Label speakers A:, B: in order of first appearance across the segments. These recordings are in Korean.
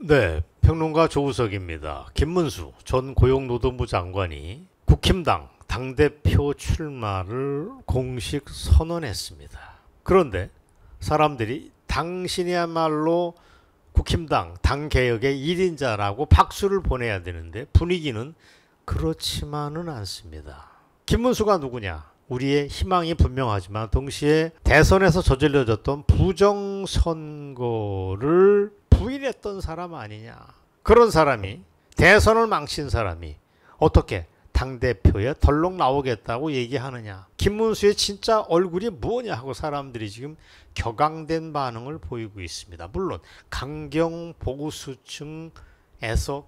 A: 네, 평론가 조우석입니다. 김문수 전 고용노동부 장관이 국힘당 당대표 출마를 공식 선언했습니다. 그런데 사람들이 당신이야말로 국힘당 당개혁의 1인자라고 박수를 보내야 되는데 분위기는 그렇지만은 않습니다. 김문수가 누구냐? 우리의 희망이 분명하지만 동시에 대선에서 저질러졌던 부정선거를 부인했던 사람 아니냐. 그런 사람이, 대선을 망친 사람이 어떻게 당대표에 덜렁 나오겠다고 얘기하느냐. 김문수의 진짜 얼굴이 뭐냐 하고 사람들이 지금 격앙된 반응을 보이고 있습니다. 물론 강경 보수층에서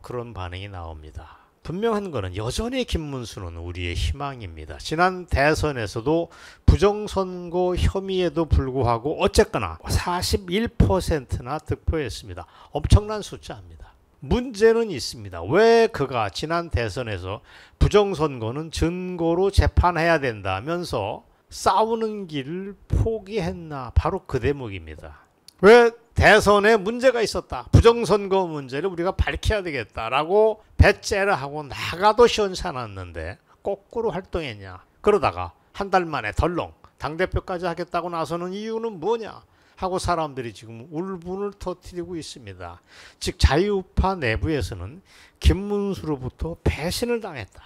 A: 그런 반응이 나옵니다. 분명한 것은 여전히 김문수는 우리의 희망입니다. 지난 대선에서도 부정선거 혐의에도 불구하고 어쨌거나 41%나 득표했습니다. 엄청난 숫자입니다. 문제는 있습니다. 왜 그가 지난 대선에서 부정선거는 증거로 재판해야 된다면서 싸우는 길을 포기했나? 바로 그 대목입니다. 왜 대선에 문제가 있었다. 부정선거 문제를 우리가 밝혀야 되겠다라고 배째를 하고 나가도 시원찮았는데 거꾸로 활동했냐. 그러다가 한 달 만에 덜렁 당대표까지 하겠다고 나서는 이유는 뭐냐 하고 사람들이 지금 울분을 터뜨리고 있습니다. 즉 자유우파 내부에서는 김문수로부터 배신을 당했다.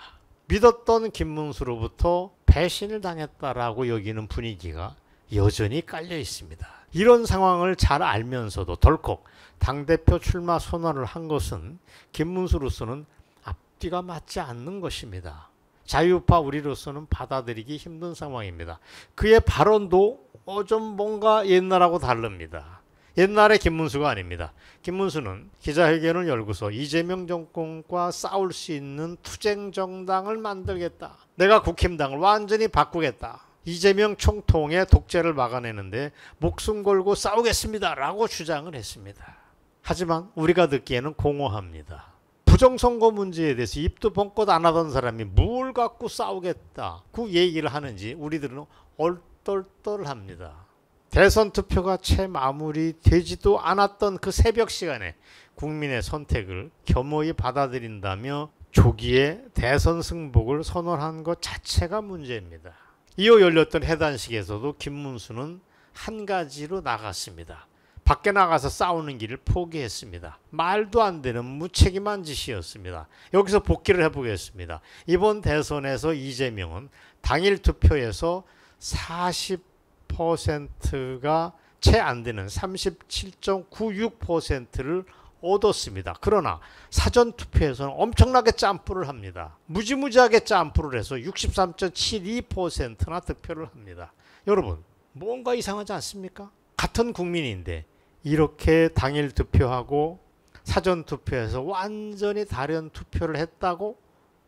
A: 믿었던 김문수로부터 배신을 당했다라고 여기는 분위기가 여전히 깔려 있습니다. 이런 상황을 잘 알면서도 덜컥 당대표 출마 선언을 한 것은 김문수로서는 앞뒤가 맞지 않는 것입니다. 자유우파 우리로서는 받아들이기 힘든 상황입니다. 그의 발언도 좀 뭔가 옛날하고 다릅니다. 옛날의 김문수가 아닙니다. 김문수는 기자회견을 열고서 이재명 정권과 싸울 수 있는 투쟁정당을 만들겠다. 내가 국힘당을 완전히 바꾸겠다. 이재명 총통의 독재를 막아내는데 목숨 걸고 싸우겠습니다 라고 주장을 했습니다. 하지만 우리가 듣기에는 공허합니다. 부정선거 문제에 대해서 입도 벙긋 안 하던 사람이 뭘 갖고 싸우겠다 그 얘기를 하는지 우리들은 얼떨떨합니다. 대선 투표가 채 마무리되지도 않았던 그 새벽 시간에 국민의 선택을 겸허히 받아들인다며 조기에 대선 승복을 선언한 것 자체가 문제입니다. 이어 열렸던 해단식에서도 김문수는 한 가지로 나갔습니다. 밖에 나가서 싸우는 길을 포기했습니다. 말도 안 되는 무책임한 짓이었습니다. 여기서 복기를 해보겠습니다. 이번 대선에서 이재명은 당일 투표에서 40%가 채 안 되는 37.96%를 얻었습니다. 그러나 사전투표에서는 엄청나게 짬뿌를 합니다. 무지무지하게 짬뿌를 해서 63.72%나 득표를 합니다. 여러분 뭔가 이상하지 않습니까? 같은 국민인데 이렇게 당일 투표하고 사전투표에서 완전히 다른 투표를 했다고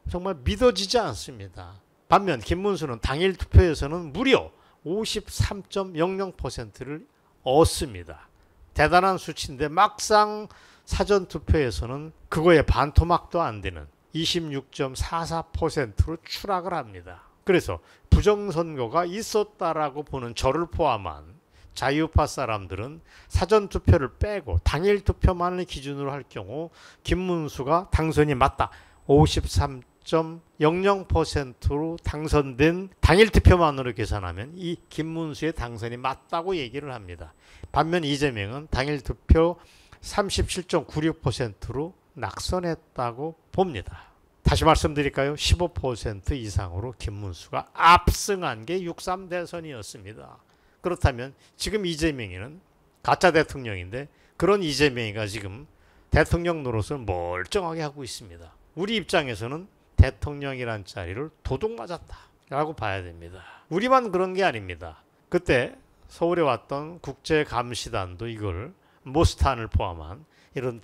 A: 정말 믿어지지 않습니다. 반면 김문수는 당일 투표에서는 무려 53.00%를 얻습니다. 대단한 수치인데 막상 사전투표에서는 그거에 반토막도 안 되는 26.44%로 추락을 합니다. 그래서 부정선거가 있었다라고 보는 저를 포함한 자유파 사람들은 사전투표를 빼고 당일 투표만을 기준으로 할 경우 김문수가 당선이 맞다. 53.00%로 당선된 당일 투표만으로 계산하면 이 김문수의 당선이 맞다고 얘기를 합니다. 반면 이재명은 당일 투표 37.96%로 낙선했다고 봅니다. 다시 말씀드릴까요? 15% 이상으로 김문수가 압승한 게 6.3 대선이었습니다. 그렇다면 지금 이재명이는 가짜 대통령인데 그런 이재명이가 지금 대통령 노릇을 멀쩡하게 하고 있습니다. 우리 입장에서는 대통령이란 자리를 도둑 맞았다라고 봐야 됩니다. 우리만 그런 게 아닙니다. 그때 서울에 왔던 국제감시단도 이걸 모스탄을 포함한 이런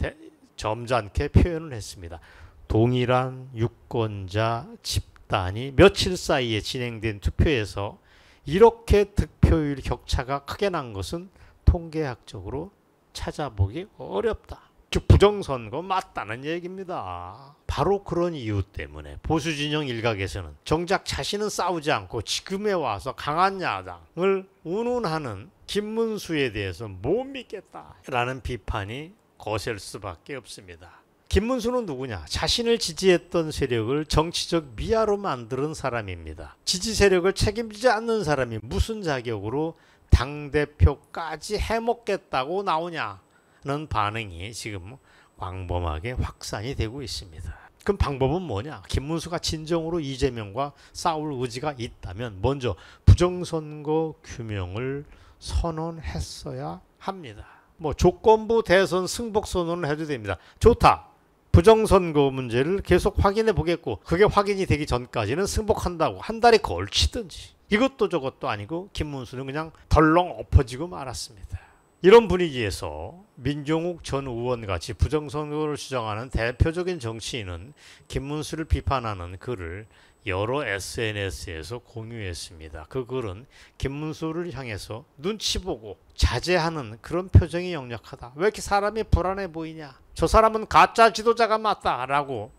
A: 점잖게 표현을 했습니다. 동일한 유권자 집단이 며칠 사이에 진행된 투표에서 이렇게 득표율 격차가 크게 난 것은 통계학적으로 찾아보기 어렵다. 즉 부정선거 맞다는 얘기입니다. 바로 그런 이유 때문에 보수진영 일각에서는 정작 자신은 싸우지 않고 지금에 와서 강한 야당을 운운하는 김문수에 대해서 못 믿겠다라는 비판이 거셀 수밖에 없습니다. 김문수는 누구냐? 자신을 지지했던 세력을 정치적 미아로 만드는 사람입니다. 지지 세력을 책임지지 않는 사람이 무슨 자격으로 당대표까지 해먹겠다고 나오냐는 반응이 지금 광범하게 확산이 되고 있습니다. 그럼 방법은 뭐냐? 김문수가 진정으로 이재명과 싸울 의지가 있다면 먼저 부정선거 규명을 선언했어야 합니다. 조건부 대선 승복 선언을 해도 됩니다. 좋다. 부정선거 문제를 계속 확인해 보겠고 그게 확인이 되기 전까지는 승복한다고 한 달에 걸치든지 이것도 저것도 아니고 김문수는 그냥 덜렁 엎어지고 말았습니다. 이런 분위기에서 민종욱 전 의원같이 부정선거를 주장하는 대표적인 정치인은 김문수를 비판하는 글을 여러 SNS에서 공유했습니다. 그 글은 김문수를 향해서 눈치 보고 자제하는 그런 표정이 역력하다. 왜 이렇게 사람이 불안해 보이냐? 저 사람은 가짜 지도자가 맞다라고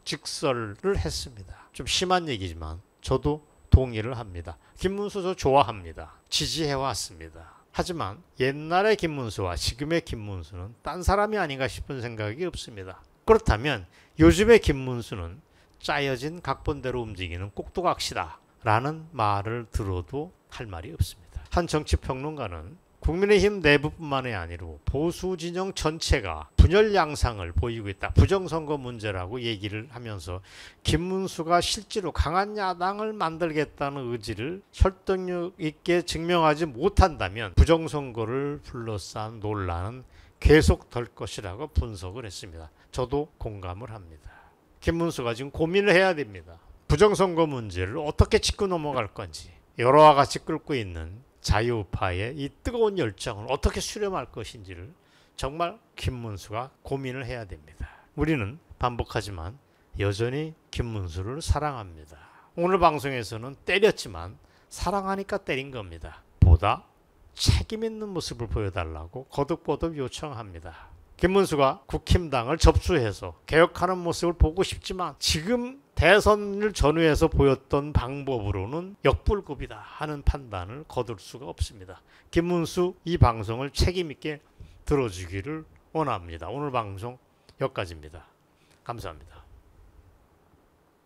A: 직설을 했습니다. 좀 심한 얘기지만 저도 동의를 합니다. 김문수 저 좋아합니다. 지지해왔습니다. 하지만 옛날의 김문수와 지금의 김문수는 딴 사람이 아닌가 싶은 생각이 없습니다. 그렇다면 요즘의 김문수는 짜여진 각본대로 움직이는 꼭두각시다 라는 말을 들어도 할 말이 없습니다. 한 정치평론가는 국민의힘 내부뿐만이 아니라 보수 진영 전체가 분열 양상을 보이고 있다. 부정선거 문제라고 얘기를 하면서 김문수가 실제로 강한 야당을 만들겠다는 의지를 설득력 있게 증명하지 못한다면 부정선거를 둘러싼 논란은 계속될 것이라고 분석을 했습니다. 저도 공감을 합니다. 김문수가 지금 고민을 해야 됩니다. 부정선거 문제를 어떻게 짚고 넘어갈 건지 여러와 같이 끓고 있는 자유파의 이 뜨거운 열정을 어떻게 수렴할 것인지를 정말 김문수가 고민을 해야 됩니다. 우리는 반복하지만 여전히 김문수를 사랑합니다. 오늘 방송에서는 때렸지만 사랑하니까 때린 겁니다. 보다 책임 있는 모습을 보여달라고 거듭거듭 요청합니다. 김문수가 국힘당을 접수해서 개혁하는 모습을 보고 싶지만 지금 대선을 전후해서 보였던 방법으로는 역불급이다 하는 판단을 거둘 수가 없습니다. 김문수 이 방송을 책임 있게 들어주기를 원합니다. 오늘 방송 여기까지입니다. 감사합니다.